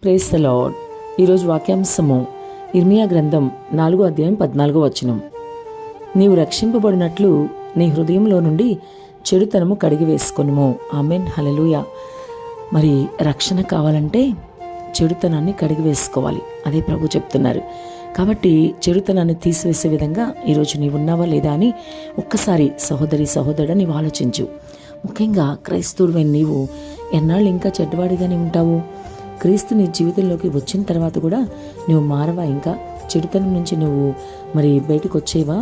Praise the lord. ఈరోజు వాక్యాంశము ఇర్మియా గ్రంథం 4:14. నీవు రక్షింపబడినట్లు నీ హృదయంలో నుండి చెడుతనము కడిగివేసుకొనుము. ఆమెన్, హల్లెలూయా. మరి రక్షణ కావాలంటే చెడుతనాన్ని కడిగివేసుకోవాలి, అదే ప్రభు చెప్తున్నారు. కాబట్టి చెడుతనాన్ని తీసివేసే విధంగా ఈరోజు నీవు ఉన్నావా లేదా అని ఒక్కసారి సహోదరుడా నీవు ఆలోచించు. ముఖ్యంగా క్రైస్తవుడైన నీవు ఎన్నాళ్ళు ఇంకా చెడ్డవాడిగానే ఉంటావు? క్రీస్తు నీ జీవితంలోకి వచ్చిన తర్వాత కూడా నువ్వు మారవా? ఇంకా చెడుతనం నుంచి నువ్వు మరి బయటకు వచ్చేవా?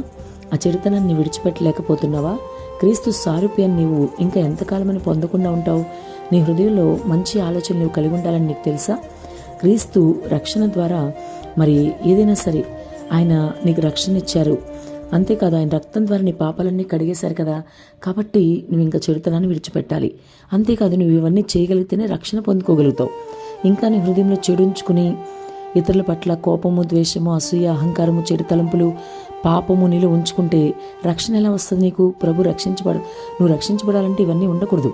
ఆ చెడుతనాన్ని విడిచిపెట్టలేకపోతున్నావా? క్రీస్తు సారూప్యాన్ని నీవు ఇంకా ఎంతకాలమని పొందకుండా ఉంటావు? నీ హృదయంలో మంచి ఆలోచనలు నువ్వు కలిగి ఉండాలని నీకు తెలుసా? క్రీస్తు రక్షణ ద్వారా మరి ఏదైనా సరే ఆయన నీకు రక్షణ ఇచ్చారు. అంతేకాదు, ఆయన రక్తం ద్వారా నీ పాపాలన్నీ కడిగేశారు కదా. కాబట్టి నువ్వు ఇంకా చెడుతనాన్ని విడిచిపెట్టాలి. అంతేకాదు, నువ్వు ఇవన్నీ చేయగలిగితేనే రక్షణ పొందుకోగలుగుతావు. ఇంకా నీ హృదయంలో చెడు ఉంచుకుని ఇతరుల పట్ల కోపము, ద్వేషము, అసూయ, అహంకారము, చెడు తలంపులు, పాపము నీలో ఉంచుకుంటే రక్షణ ఎలా వస్తుంది నీకు? ప్రభు నువ్వు రక్షించబడాలంటే ఇవన్నీ ఉండకూడదు.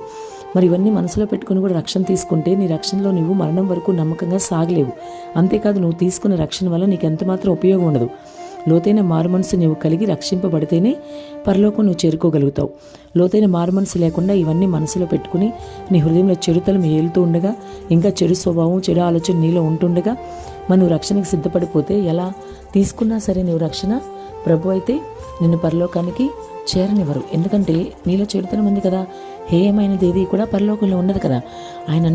మరి ఇవన్నీ మనసులో పెట్టుకుని కూడా రక్షణ తీసుకుంటే నీ రక్షణలో నువ్వు మరణం వరకు నమ్మకంగా సాగలేవు. అంతేకాదు, నువ్వు తీసుకున్న రక్షణ వల్ల నీకు ఎంతమాత్రం ఉపయోగం ఉండదు. లోతైన మారుమనసు నువ్వు కలిగి రక్షింపబడితేనే పరలోకం నువ్వు చేరుకోగలుగుతావు. లోతైన మారుమనసు లేకుండా ఇవన్నీ మనసులో పెట్టుకుని నీ హృదయంలో చెడుతలం ఏలుతూ ఉండగా, ఇంకా చెడు స్వభావం, చెడు ఆలోచన నీలో ఉంటుండగా నువ్వు రక్షణకు సిద్ధపడిపోతే ఎలా? తీసుకున్నా సరే నువ్వు రక్షణ, ప్రభు అయితే నిన్ను పరలోకానికి చేరనివ్వరు. ఎందుకంటే నీలో చెడుతనం ఉంది కదా. హేయమైనది ఏది కూడా పరలోకంలో ఉండదు కదా. ఆయన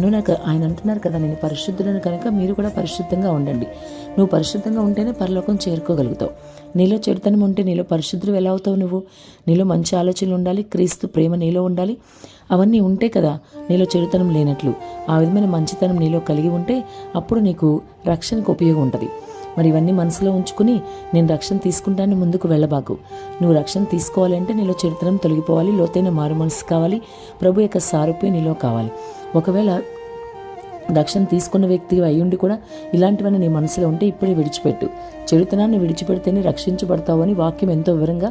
అంటున్నారు కదా, నేను పరిశుద్ధులను కనుక మీరు కూడా పరిశుద్ధంగా ఉండండి. నువ్వు పరిశుద్ధంగా ఉంటేనే పరలోకం చేరుకోగలుగుతావు. నీలో చెడుతనం ఉంటే నీలో పరిశుద్ధులు ఎలా అవుతావు? నువ్వు నీలో మంచి ఆలోచనలు ఉండాలి, క్రీస్తు ప్రేమ నీలో ఉండాలి. అవన్నీ ఉంటే కదా నీలో చెడుతనం లేనట్లు. ఆ విధమైన మంచితనం నీలో కలిగి ఉంటే అప్పుడు నీకు రక్షణకు ఉపయోగం ఉంటుంది. మరి ఇవన్నీ మనసులో ఉంచుకుని నేను రక్షణ తీసుకుంటాను ముందుకు వెళ్ళబాకు. నువ్వు రక్షణ తీసుకోవాలంటే నీలో చెడుతనం తొలగిపోవాలి, లోతైన మారు మనసు కావాలి, ప్రభు యొక్క సారూప్యం నీలో కావాలి. ఒకవేళ రక్షణ తీసుకున్న వ్యక్తి అయ్యుండి కూడా ఇలాంటివన్నీ నీ మనసులో ఉంటే ఇప్పుడే విడిచిపెట్టు. చెడుతనాన్ని విడిచిపెడితేనే రక్షించబడతావు అని వాక్యం ఎంతో వివరంగా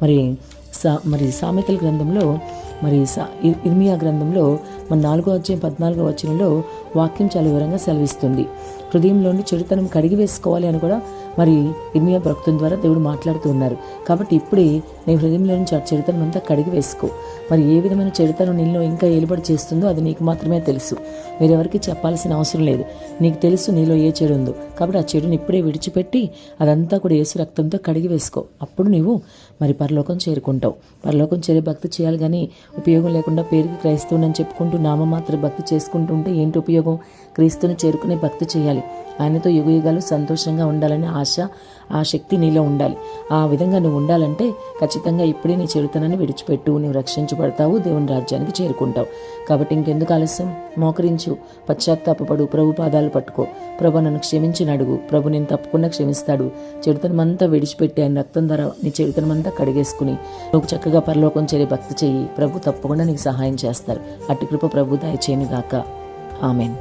మరి సామెతల గ్రంథంలో ఇర్మియా గ్రంథంలో 4:14 వాక్యం చాలా వివరంగా సెలవిస్తుంది. హృదయంలోని చెడుతనం కడిగి వేసుకోవాలి అని కూడా మరి ఇర్మియా భక్తుల ద్వారా దేవుడు మాట్లాడుతూ ఉన్నారు. కాబట్టి ఇప్పుడే నీ హృదయంలో నుంచి ఆ చెడుతనం అంతా కడిగి వేసుకో. మరి ఏ విధమైన చెడుతనం నీలో ఇంకా ఏలుబడి చేస్తుందో అది నీకు మాత్రమే తెలుసు. వేరెవరికి చెప్పాల్సిన అవసరం లేదు. నీకు తెలుసు నీలో ఏ చెడు ఉందో. కాబట్టి ఆ చెడుని ఇప్పుడే విడిచిపెట్టి అదంతా కూడా యేసు రక్తంతో కడిగి వేసుకో. అప్పుడు నువ్వు మరి పరలోకం చేరుకుంటావు. పరలోకం చేరే భక్తి చేయాలి కానీ ఉపయోగం లేకుండా పేరుకి క్రైస్తవుని చెప్పుకుంటూ నామమాత్ర భక్తి చేసుకుంటూ ఉంటే ఏంటి ఉపయోగం? క్రీస్తుని చేరుకునే భక్తి చేయాలి. ఆయనతో యుగయుగాలు సంతోషంగా ఉండాలని ఆ శక్తి నీలో ఉండాలి. ఆ విధంగా నువ్వు ఉండాలంటే ఖచ్చితంగా ఇప్పుడే నీ చెడుతనాన్ని విడిచిపెట్టు. నువ్వు రక్షించబడతావు, దేవుని రాజ్యానికి చేరుకుంటావు. కాబట్టి ఇంకెందుకు ఆలస్యం? మోకరించు, పశ్చాత్తాపపడు, ప్రభు పాదాలు పట్టుకో. ప్రభు నన్ను క్షమించిన అడుగు. ప్రభు నేను తప్పకుండా క్షమిస్తాడు. చెడుతనమంతా విడిచిపెట్టి ఆయన రక్తం ద్వారా నీ చెడుతనమంతా కడిగేసుకుని నువ్వు చక్కగా పరలోకం చేరే భక్తి చెయ్యి. ప్రభు తప్పకుండా నీకు సహాయం చేస్తారు. అట్టి కృప ప్రభు దయచేయను గాక. ఆమెన్.